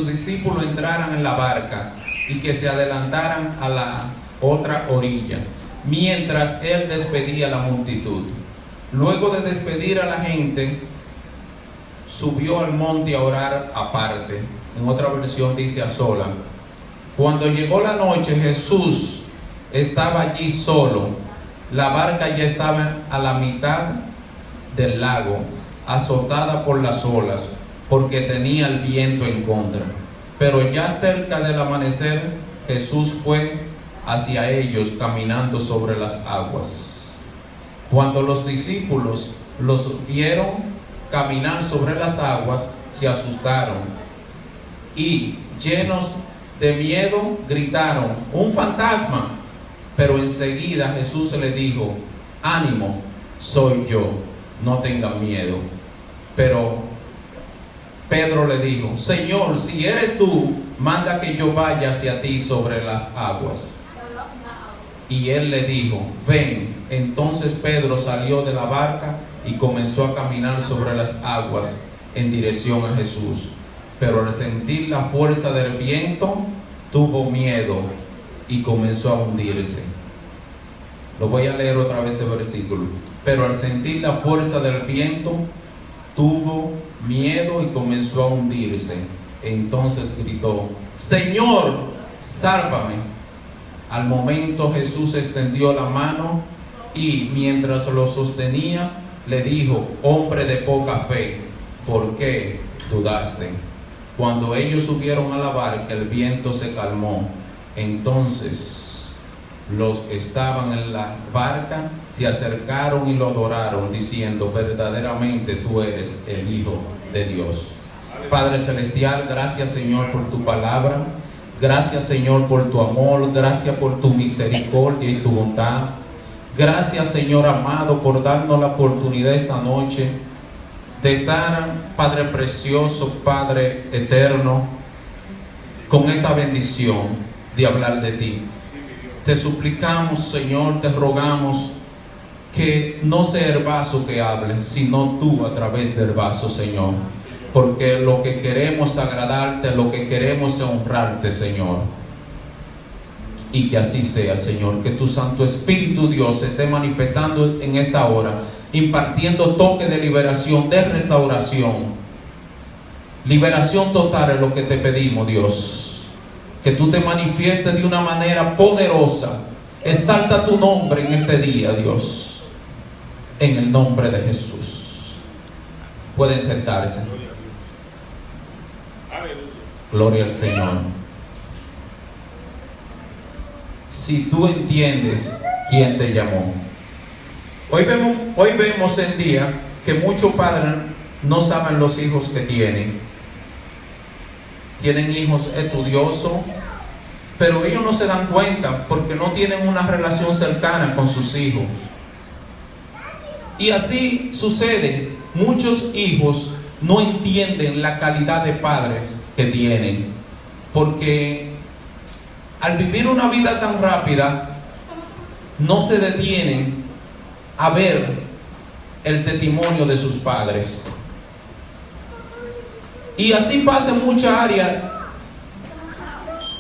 discípulos entraran en la barca y que se adelantaran a la otra orilla, mientras él despedía a la multitud. Luego de despedir a la gente, subió al monte a orar aparte. En otra versión dice a sola. Cuando llegó la noche, Jesús estaba allí solo. La barca ya estaba a la mitad del lago, azotada por las olas, porque tenía el viento en contra. Pero ya cerca del amanecer, Jesús fue hacia ellos caminando sobre las aguas. Cuando los discípulos los vieron caminar sobre las aguas, se asustaron y, llenos de miedo, gritaron: ¡un fantasma! Pero enseguida Jesús le dijo: ánimo, soy yo, no tengan miedo. Pero Pedro le dijo: Señor, si eres tú, manda que yo vaya hacia ti sobre las aguas. Y él le dijo: ven. Entonces Pedro salió de la barca y comenzó a caminar sobre las aguas en dirección a Jesús. Pero al sentir la fuerza del viento, tuvo miedo y comenzó a hundirse. Lo voy a leer otra vez el versículo. Pero al sentir la fuerza del viento, tuvo miedo y comenzó a hundirse. Entonces gritó: Señor, sálvame. Al momento Jesús extendió la mano y, mientras lo sostenía, le dijo: hombre de poca fe, ¿por qué dudaste? Cuando ellos subieron a la barca, el viento se calmó. Entonces los que estaban en la barca se acercaron y lo adoraron, diciendo: verdaderamente tú eres el Hijo de Dios. Padre Celestial, gracias, Señor, por tu palabra. Gracias, Señor, por tu amor. Gracias por tu misericordia y tu bondad. Gracias, Señor amado, por darnos la oportunidad esta noche de estar, Padre precioso, Padre eterno, con esta bendición de hablar de ti. Te suplicamos, Señor, te rogamos que no sea el vaso que hable, sino tú a través del vaso, Señor. Porque lo que queremos es agradarte, lo que queremos es honrarte, Señor. Y que así sea, Señor. Que tu Santo Espíritu, Dios, se esté manifestando en esta hora, impartiendo toque de liberación, de restauración. Liberación total es lo que te pedimos, Dios. Que tú te manifiestes de una manera poderosa. Exalta tu nombre en este día, Dios. En el nombre de Jesús. Pueden sentarse. Gloria al Señor. Si tú entiendes quién te llamó. Hoy vemos en día que muchos padres no saben los hijos que tienen. Tienen hijos estudiosos, pero ellos no se dan cuenta porque no tienen una relación cercana con sus hijos. Y así sucede. Muchos hijos no entienden la calidad de padres que tienen, porque al vivir una vida tan rápida no se detienen a ver el testimonio de sus padres. Y así pasa en muchas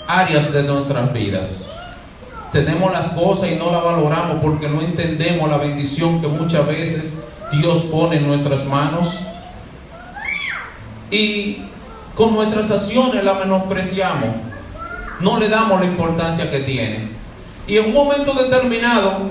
áreas de nuestras vidas. Tenemos las cosas y no las valoramos porque no entendemos la bendición que muchas veces Dios pone en nuestras manos, y con nuestras acciones la menospreciamos, no le damos la importancia que tiene. Y en un momento determinado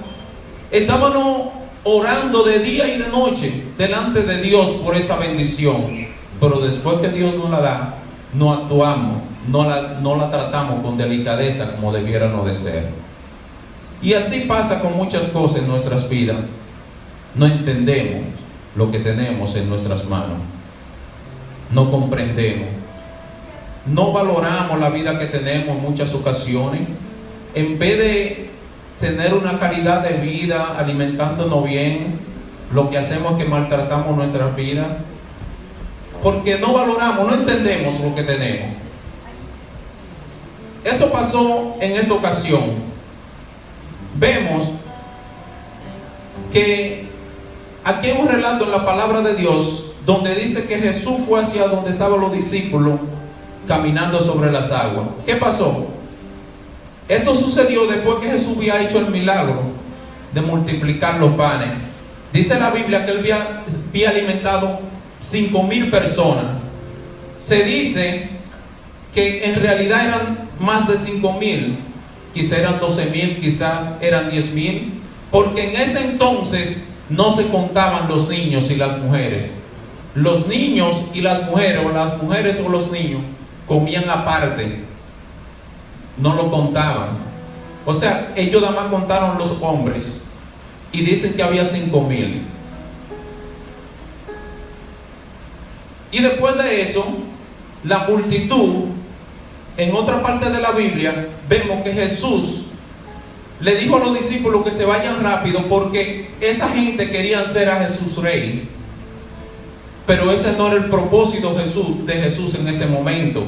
estábamos orando de día y de noche delante de Dios por esa bendición, pero después que Dios nos la da, no actuamos, no la tratamos con delicadeza como debiéramos de ser. Y así pasa con muchas cosas en nuestras vidas. No entendemos lo que tenemos en nuestras manos, no comprendemos, no valoramos la vida que tenemos en muchas ocasiones. En vez de tener una calidad de vida alimentándonos bien, lo que hacemos es que maltratamos nuestras vidas porque no valoramos, no entendemos lo que tenemos. Eso pasó en esta ocasión. Vemos que aquí hay un relato en la palabra de Dios donde dice que Jesús fue hacia donde estaban los discípulos caminando sobre las aguas. ¿Qué pasó? Esto sucedió después que Jesús había hecho el milagro de multiplicar los panes. Dice la Biblia que él había alimentado 5,000 personas. Se dice que en realidad eran más de 5,000, quizás eran 12,000, quizás eran 10,000, porque en ese entonces no se contaban los niños y las mujeres. Los niños y las mujeres, o las mujeres o los niños, comían aparte, no lo contaban. O sea, ellos nada más contaron los hombres y dicen que había 5,000. Y después de eso, la multitud, en otra parte de la Biblia, vemos que Jesús le dijo a los discípulos que se vayan rápido porque esa gente quería hacer a Jesús rey. Pero ese no era el propósito de Jesús en ese momento.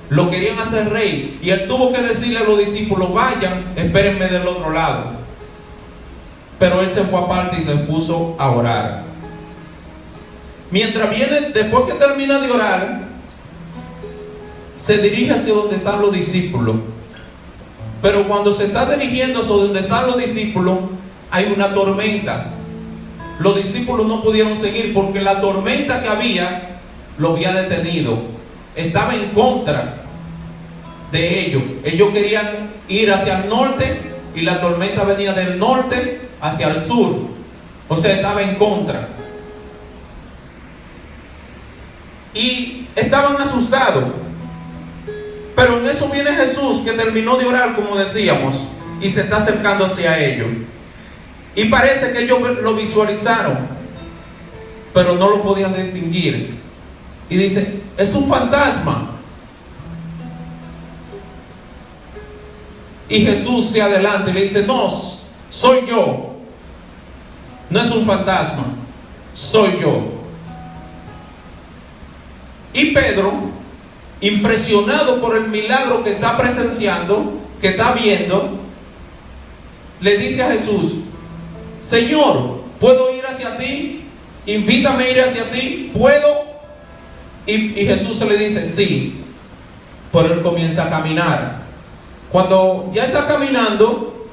Lo querían hacer rey. Y él tuvo que decirle a los discípulos: vayan, espérenme del otro lado. Pero él se fue aparte y se puso a orar. Mientras viene, después que termina de orar, se dirige hacia donde están los discípulos. Pero cuando se está dirigiendo hacia donde están los discípulos, hay una tormenta. Los discípulos no pudieron seguir porque la tormenta que había lo había detenido. Estaba en contra de ellos. Ellos querían ir hacia el norte y la tormenta venía del norte hacia el sur. O sea, estaba en contra. Y estaban asustados. Pero en eso viene Jesús, que terminó de orar, como decíamos, y se está acercando hacia ellos. Y parece que ellos lo visualizaron, pero no lo podían distinguir. Y dice: es un fantasma. Y Jesús se adelanta y le dice: no, soy yo. No es un fantasma, soy yo. Y Pedro, impresionado por el milagro que está presenciando, que está viendo, le dice a Jesús: Señor, ¿puedo ir hacia ti? Invítame a ir hacia ti, ¿puedo? Y Jesús se le dice: sí. Pero él comienza a caminar. Cuando ya está caminando,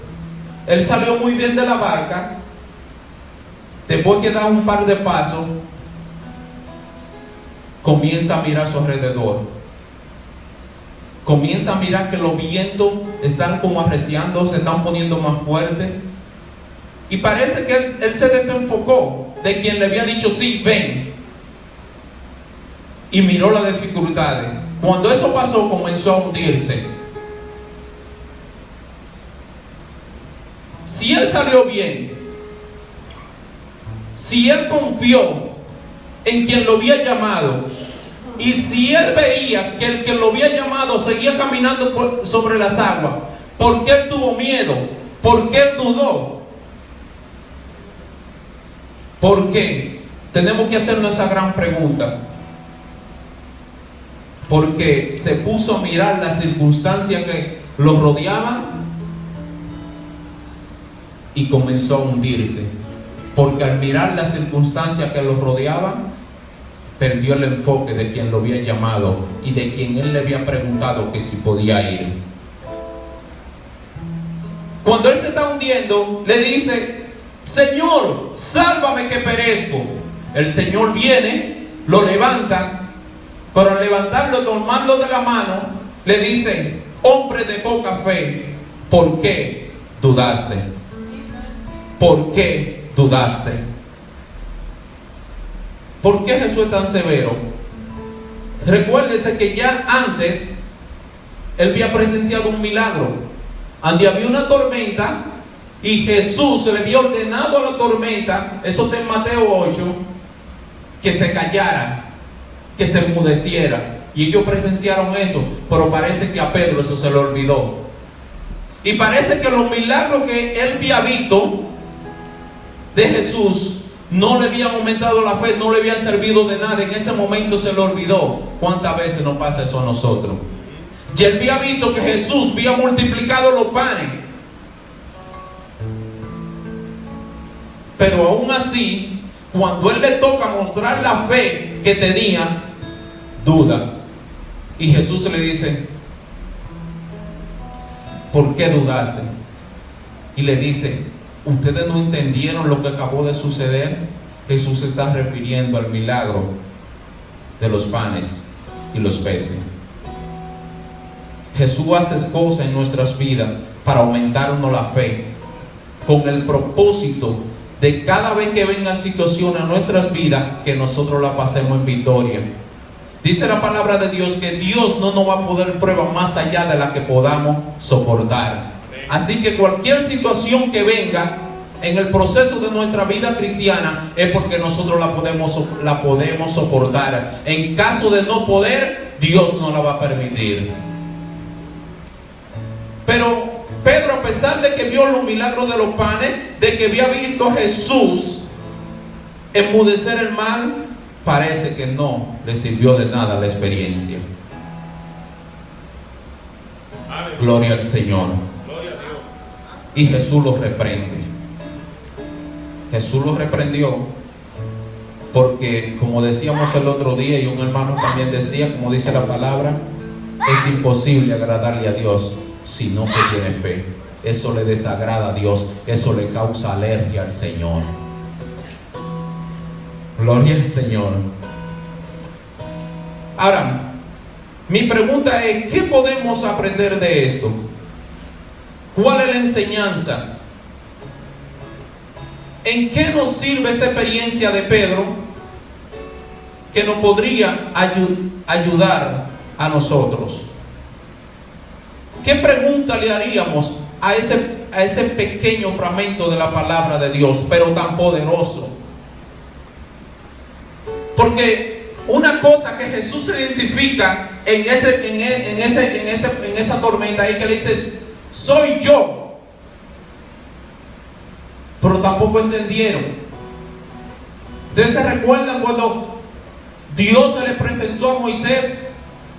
él salió muy bien de la barca. Después que da un par de pasos, comienza a mirar a su alrededor. Comienza a mirar que los vientos están como arreciando, se están poniendo más fuertes. Y parece que él se desenfocó de quien le había dicho: sí, ven. Y miró las dificultades. Cuando eso pasó, comenzó a hundirse. Si él salió bien, si él confió en quien lo había llamado, y si él veía que el que lo había llamado seguía caminando sobre las aguas, ¿por qué él tuvo miedo? ¿Por qué él dudó? ¿Por qué? Tenemos que hacernos esa gran pregunta. Porque se puso a mirar las circunstancias que lo rodeaban y comenzó a hundirse. Porque al mirar las circunstancias que lo rodeaban, perdió el enfoque de quien lo había llamado y de quien él le había preguntado que si podía ir. Cuando él se está hundiendo, le dice: Señor, sálvame que perezco. El Señor viene, lo levanta, pero al levantarlo, tomarlo de la mano, le dice: hombre de poca fe, ¿por qué dudaste? ¿Por qué dudaste? ¿Por qué Jesús es tan severo? Recuérdese que ya antes él había presenciado un milagro, donde había una tormenta y Jesús se le había ordenado a la tormenta, eso está en Mateo 8, que se callara, que se enmudeciera. Y ellos presenciaron eso, pero parece que a Pedro eso se le olvidó. Y parece que los milagros que él había visto de Jesús no le habían aumentado la fe, no le habían servido de nada. En ese momento se le olvidó. ¿Cuántas veces nos pasa eso a nosotros? Y él había visto que Jesús había multiplicado los panes, pero aún así, cuando él le toca mostrar la fe que tenía, duda. Y Jesús le dice: ¿por qué dudaste? Y le dice: ¿ustedes no entendieron lo que acabó de suceder? Jesús se está refiriendo al milagro de los panes y los peces. Jesús hace cosas en nuestras vidas para aumentarnos la fe, con el propósito de cada vez que vengan situaciones a nuestras vidas, que nosotros la pasemos en victoria. Dice la palabra de Dios que Dios no nos va a poner prueba más allá de la que podamos soportar. Así que cualquier situación que venga en el proceso de nuestra vida cristiana es porque nosotros la podemos soportar. En caso de no poder, Dios no la va a permitir. Pero Pedro, a pesar de que vio los milagros de los panes, de que había visto a Jesús enmudecer el mar, parece que no le sirvió de nada la experiencia. Gloria al Señor. Y Jesús los reprende. Jesús los reprendió porque, como decíamos el otro día, y un hermano también decía, como dice la palabra, es imposible agradarle a Dios si no se tiene fe. Eso le desagrada a Dios, eso le causa alergia al Señor. Gloria al Señor. Ahora, mi pregunta es: ¿qué podemos aprender de esto? ¿Cuál es la enseñanza? ¿En qué nos sirve esta experiencia de Pedro que nos podría ayudar a nosotros? ¿Qué pregunta le haríamos a ese pequeño fragmento de la palabra de Dios, pero tan poderoso? Porque una cosa que Jesús se identifica en esa tormenta es que le dice: soy yo. Pero tampoco entendieron. Ustedes se recuerdan cuando Dios se le presentó a Moisés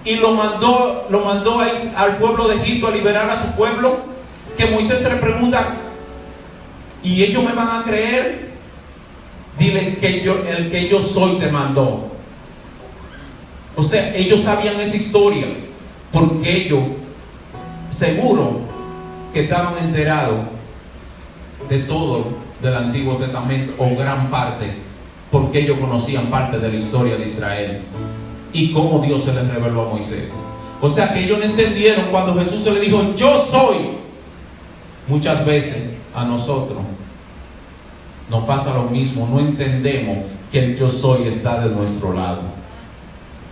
y lo mandó al pueblo de Egipto a liberar a su pueblo, que Moisés se le pregunta: ¿y ellos me van a creer? Dile que el que yo soy te mandó. O sea, ellos sabían esa historia, porque ellos seguro que estaban enterados de todo del Antiguo Testamento, o gran parte, porque ellos conocían parte de la historia de Israel y cómo Dios se les reveló a Moisés. O sea que ellos no entendieron cuando Jesús se le dijo: yo soy. Muchas veces a nosotros nos pasa lo mismo, no entendemos que el yo soy está de nuestro lado.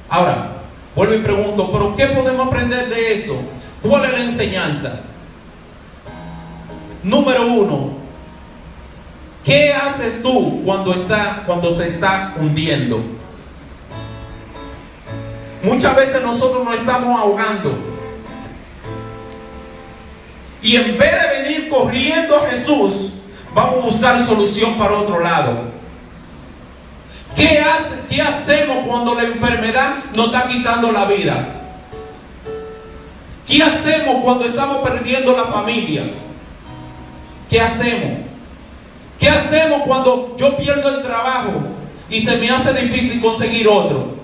Ahora, vuelvo y pregunto: ¿pero qué podemos aprender de esto? ¿Cuál es la enseñanza? Número uno, ¿qué haces tú cuando se está hundiendo? Muchas veces nosotros nos estamos ahogando, y en vez de venir corriendo a Jesús, vamos a buscar solución para otro lado. ¿Qué hacemos cuando la enfermedad nos está quitando la vida? ¿Qué hacemos cuando estamos perdiendo la familia? ¿Qué hacemos? ¿Qué hacemos cuando yo pierdo el trabajo y se me hace difícil conseguir otro?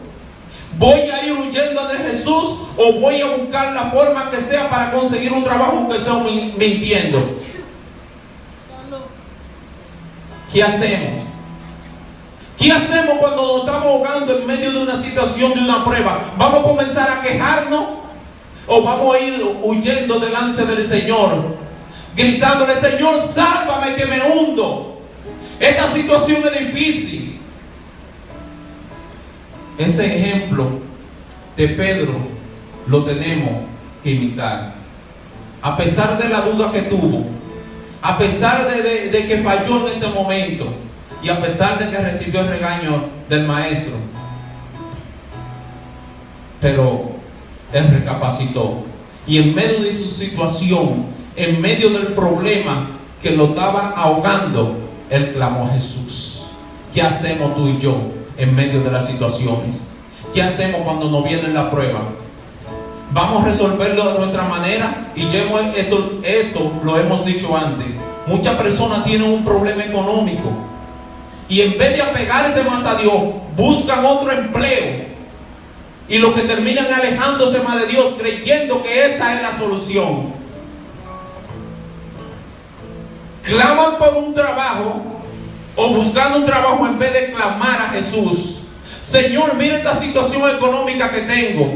¿Voy a ir huyendo de Jesús o voy a buscar la forma que sea para conseguir un trabajo, aunque sea mintiendo? ¿Qué hacemos? ¿Qué hacemos cuando nos estamos ahogando en medio de una situación, de una prueba? ¿Vamos a comenzar a quejarnos o vamos a ir huyendo delante del Señor, gritándole: Señor, sálvame que me hundo? Esta situación es difícil. Ese ejemplo de Pedro lo tenemos que imitar. A pesar de la duda que tuvo, a pesar de que falló en ese momento, y a pesar de que recibió el regaño del maestro, pero él recapacitó, y en medio de su situación, en medio del problema que lo estaba ahogando, él clamó a Jesús. ¿Qué hacemos tú y yo en medio de las situaciones? ¿Qué hacemos cuando nos viene la prueba? ¿Vamos a resolverlo de nuestra manera? Y ya esto lo hemos dicho antes. Muchas personas tienen un problema económico y en vez de apegarse más a Dios, buscan otro empleo y los que terminan alejándose más de Dios, creyendo que esa es la solución. Claman por un trabajo o buscando un trabajo en vez de clamar a Jesús. Señor, mira esta situación económica que tengo.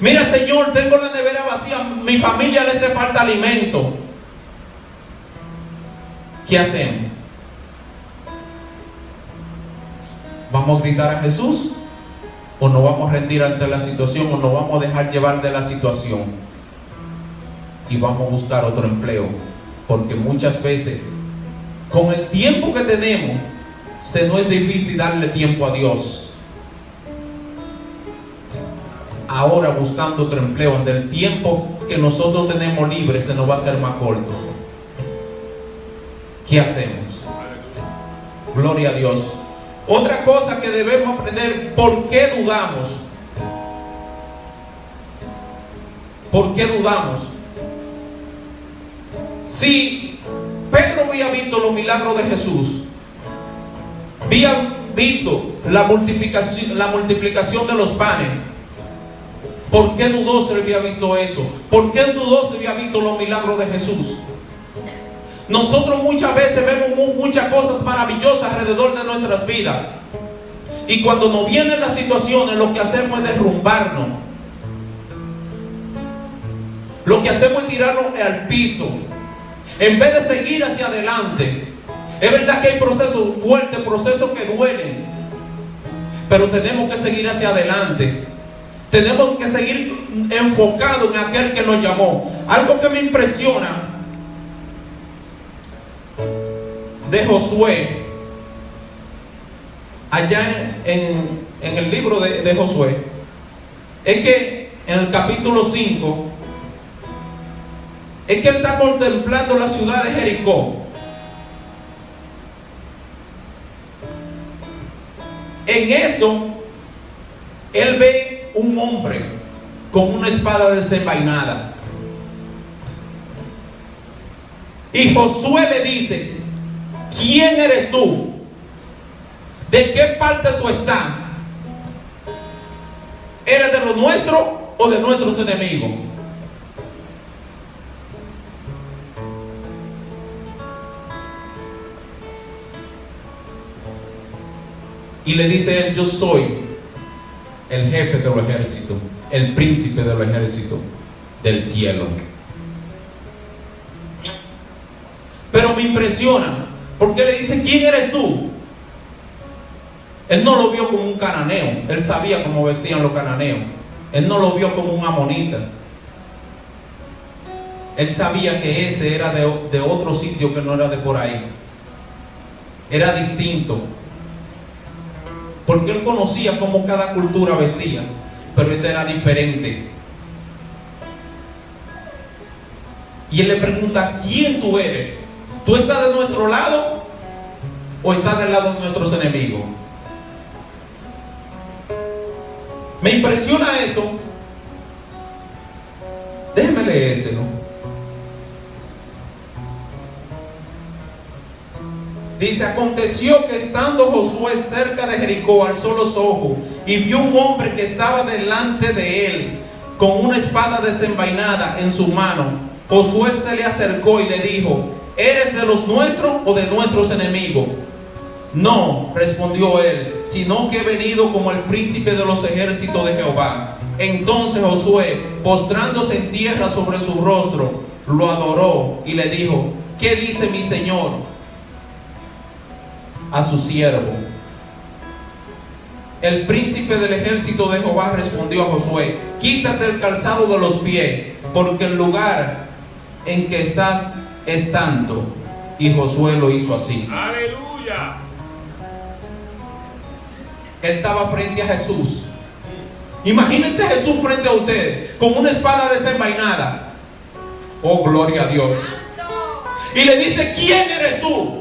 Mira, Señor, tengo la nevera vacía, mi familia le hace falta alimento. ¿Qué hacemos? ¿Vamos a gritar a Jesús? ¿O nos vamos a rendir ante la situación? ¿O nos vamos a dejar llevar de la situación? Y vamos a buscar otro empleo. Porque muchas veces, con el tiempo que tenemos, se nos es difícil darle tiempo a Dios. Ahora buscando otro empleo, donde el tiempo que nosotros tenemos libre se nos va a hacer más corto. ¿Qué hacemos? Gloria a Dios. Otra cosa que debemos aprender: ¿por qué dudamos? ¿Por qué dudamos? Si Pedro había visto los milagros de Jesús, había visto la multiplicación de los panes, ¿por qué dudó si había visto eso? ¿Por qué dudó si había visto los milagros de Jesús? Nosotros muchas veces vemos muchas cosas maravillosas alrededor de nuestras vidas, y cuando nos vienen las situaciones, lo que hacemos es derrumbarnos. Lo que hacemos es tirarnos al piso en vez de seguir hacia adelante. Es verdad que hay procesos fuertes, procesos que duelen, pero tenemos que seguir hacia adelante. Tenemos que seguir enfocados en aquel que nos llamó. Algo que me impresiona de Josué, allá en el libro de Josué, es que en el capítulo 5, es que él está contemplando la ciudad de Jericó. En eso, él ve un hombre con una espada desenvainada. Y Josué le dice: ¿quién eres tú? ¿De qué parte tú estás? ¿Eres de los nuestros o de nuestros enemigos? Y le dice él: yo soy el jefe de los ejércitos, el príncipe de los ejércitos del cielo. Pero me impresiona porque le dice: ¿quién eres tú? Él no lo vio como un cananeo. Él sabía cómo vestían los cananeos. Él no lo vio como un amonita. Él sabía que ese era de otro sitio, que no era de por ahí. Era distinto, porque él conocía cómo cada cultura vestía, pero este era diferente. Y él le pregunta: ¿quién tú eres? ¿Tú estás de nuestro lado o estás del lado de nuestros enemigos? Me impresiona eso. Déjeme leérselo. Dice: aconteció que estando Josué cerca de Jericó, alzó los ojos y vio un hombre que estaba delante de él con una espada desenvainada en su mano. Josué se le acercó y le dijo: ¿eres de los nuestros o de nuestros enemigos? No, respondió él, sino que he venido como el príncipe de los ejércitos de Jehová. Entonces Josué, postrándose en tierra sobre su rostro, lo adoró y le dijo: ¿qué dice mi señor a su siervo? El príncipe del ejército de Jehová respondió a Josué: quítate el calzado de los pies, porque el lugar en que estás es santo. Y Josué lo hizo así. Aleluya. Él estaba frente a Jesús. Imagínense Jesús frente a ustedes con una espada desenvainada. Oh, gloria a Dios. Y le dice: ¿quién eres tú?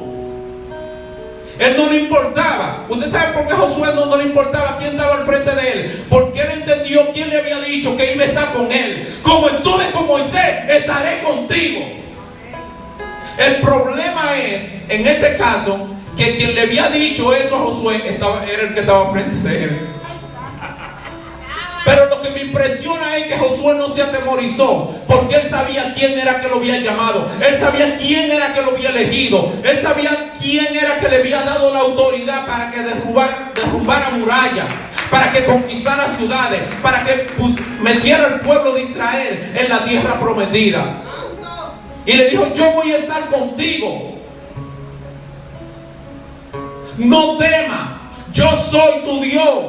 Él no le importaba. ¿Usted sabe por qué Josué no le importaba quién estaba al frente de él? Porque él entendió quién le había dicho que iba a estar con él. Como estuve con Moisés, estaré contigo. El problema es, en este caso, que quien le había dicho eso a Josué era el que estaba frente de él. Pero lo que me impresiona es que Josué no se atemorizó, porque él sabía quién era que lo había llamado, él sabía quién era que lo había elegido, él sabía quién era que le había dado la autoridad para que derrumbara murallas, para que conquistara ciudades, para que metiera al pueblo de Israel en la tierra prometida. Y le dijo: yo voy a estar contigo, no temas, yo soy tu Dios.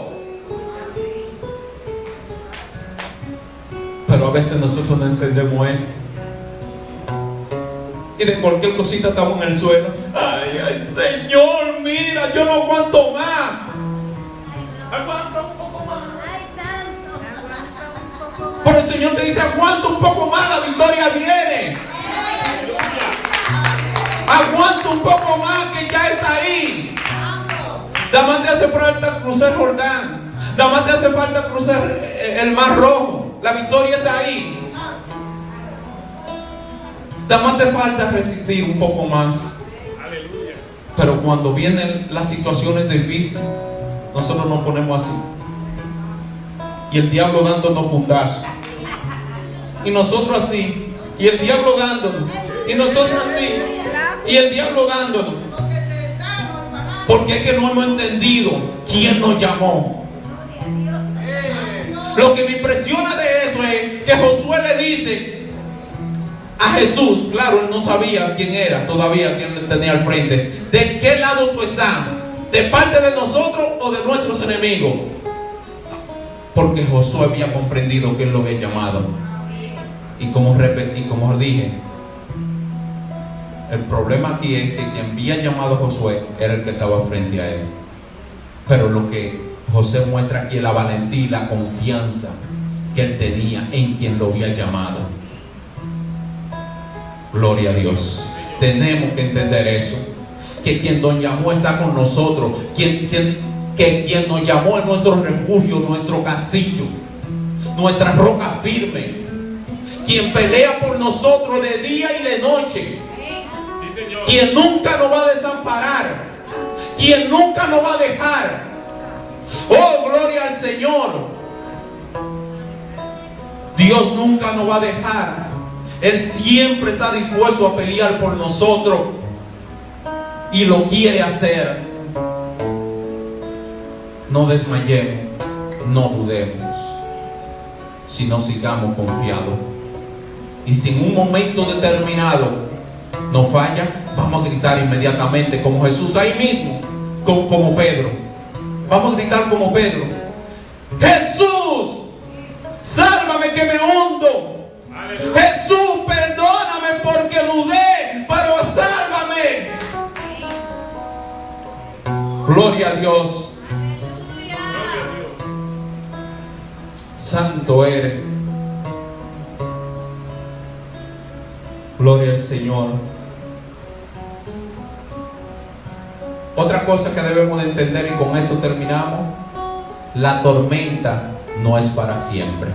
Pero a veces nosotros no entendemos eso. Y de cualquier cosita estamos en el suelo. Ay, ay, Señor, mira, yo no aguanto más. Aguanta un poco más. Pero el Señor te dice: aguanta un poco más, la victoria viene. Aguanta un poco más, que ya está ahí. Nada más te hace falta cruzar Jordán. Nada más te hace falta cruzar el Mar Rojo. La victoria está ahí. Nada más te falta resistir un poco más. Aleluya. Pero cuando vienen las situaciones difíciles, nosotros nos ponemos así. Y el diablo dándonos fundazos. Y nosotros así. Y el diablo dándonos. Y nosotros así. Y el diablo dándonos. Porque es que no hemos entendido quién nos llamó. Lo que me impresiona de eso es que Josué le dice a Jesús, claro, él no sabía quién era todavía, quién le tenía al frente: ¿de qué lado tú estás? ¿De parte de nosotros o de nuestros enemigos? Porque Josué había comprendido que él lo había llamado. Y como dije, el problema aquí es que quien había llamado a Josué era el que estaba frente a él. Pero lo que José muestra aquí es la valentía y la confianza que él tenía en quien lo había llamado. Gloria a Dios. Tenemos que entender eso, que quien nos llamó está con nosotros, que quien nos llamó es nuestro refugio, nuestro castillo, nuestra roca firme, quien pelea por nosotros de día y de noche, quien nunca nos va a desamparar, quien nunca nos va a dejar. Oh, gloria al Señor. Dios nunca nos va a dejar. Él siempre está dispuesto a pelear por nosotros y lo quiere hacer. No desmayemos, no dudemos, sino sigamos confiados. Y si en un momento determinado nos falla, vamos a gritar inmediatamente como Jesús ahí mismo, como Pedro. Vamos a gritar como Pedro: Jesús, sálvame que me hundo. Aleluya. Jesús, perdóname porque dudé, pero sálvame. Gloria a Dios. Aleluya. Santo eres. Gloria al Señor. Otra cosa que debemos de entender, y con esto terminamos: la tormenta no es para siempre.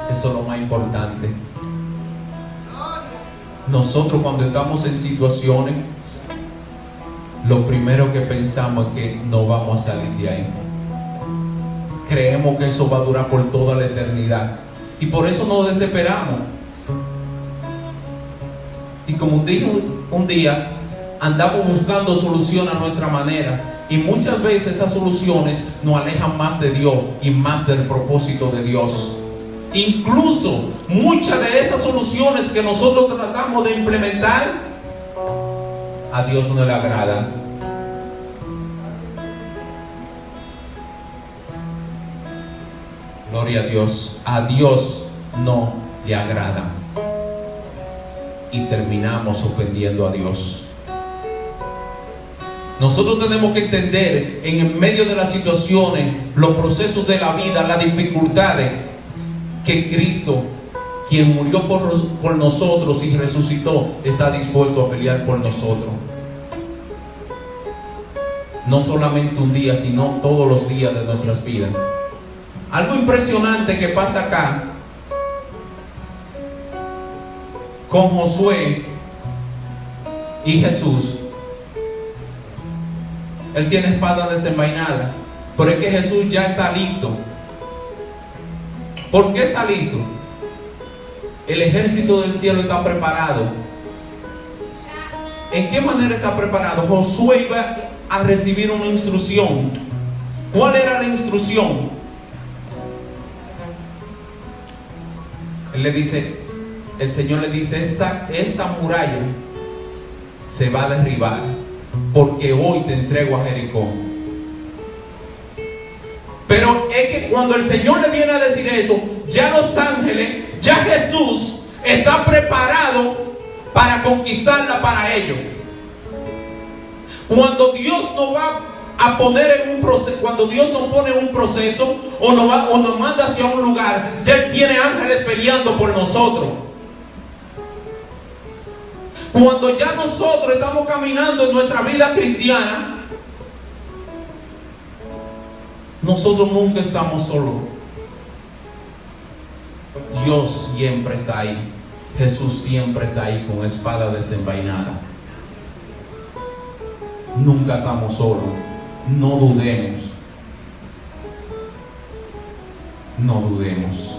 Eso es lo más importante. Nosotros, cuando estamos en situaciones, lo primero que pensamos es que no vamos a salir de ahí. Creemos que eso va a durar por toda la eternidad, y por eso nos desesperamos. Y como dije un día, andamos buscando solución a nuestra manera, y muchas veces esas soluciones nos alejan más de Dios y más del propósito de Dios. Incluso muchas de esas soluciones que nosotros tratamos de implementar, a Dios no le agradan. Gloria a Dios. A Dios no le agrada. Y terminamos ofendiendo a Dios. Nosotros tenemos que entender, en medio de las situaciones, los procesos de la vida, las dificultades, que Cristo, quien murió por nosotros y resucitó, está dispuesto a pelear por nosotros. No solamente un día, sino todos los días de nuestras vidas. Algo impresionante que pasa acá con Josué y Jesús. Él tiene espada desenvainada, Pero es que Jesús ya está listo. ¿Por qué está listo? El ejército del cielo está preparado. ¿En qué manera está preparado? Josué iba a recibir una instrucción. ¿Cuál era la instrucción? Él le dice, el Señor le dice, esa muralla se va a derribar, porque hoy te entrego a Jericó. Pero es que cuando el Señor le viene a decir eso, ya los ángeles, ya Jesús está preparado para conquistarla para ellos. Cuando Dios nos va a poner en un proceso, cuando Dios nos pone en un proceso o nos manda hacia un lugar, ya Él tiene ángeles peleando por nosotros. Cuando ya nosotros estamos caminando en nuestra vida cristiana, nosotros nunca estamos solos. Dios siempre está ahí. Jesús siempre está ahí con espada desenvainada. Nunca estamos solos. No dudemos. No dudemos.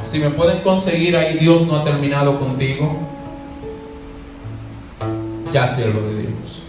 Si me pueden conseguir ahí, Dios no ha terminado contigo. Ya siervo de Dios.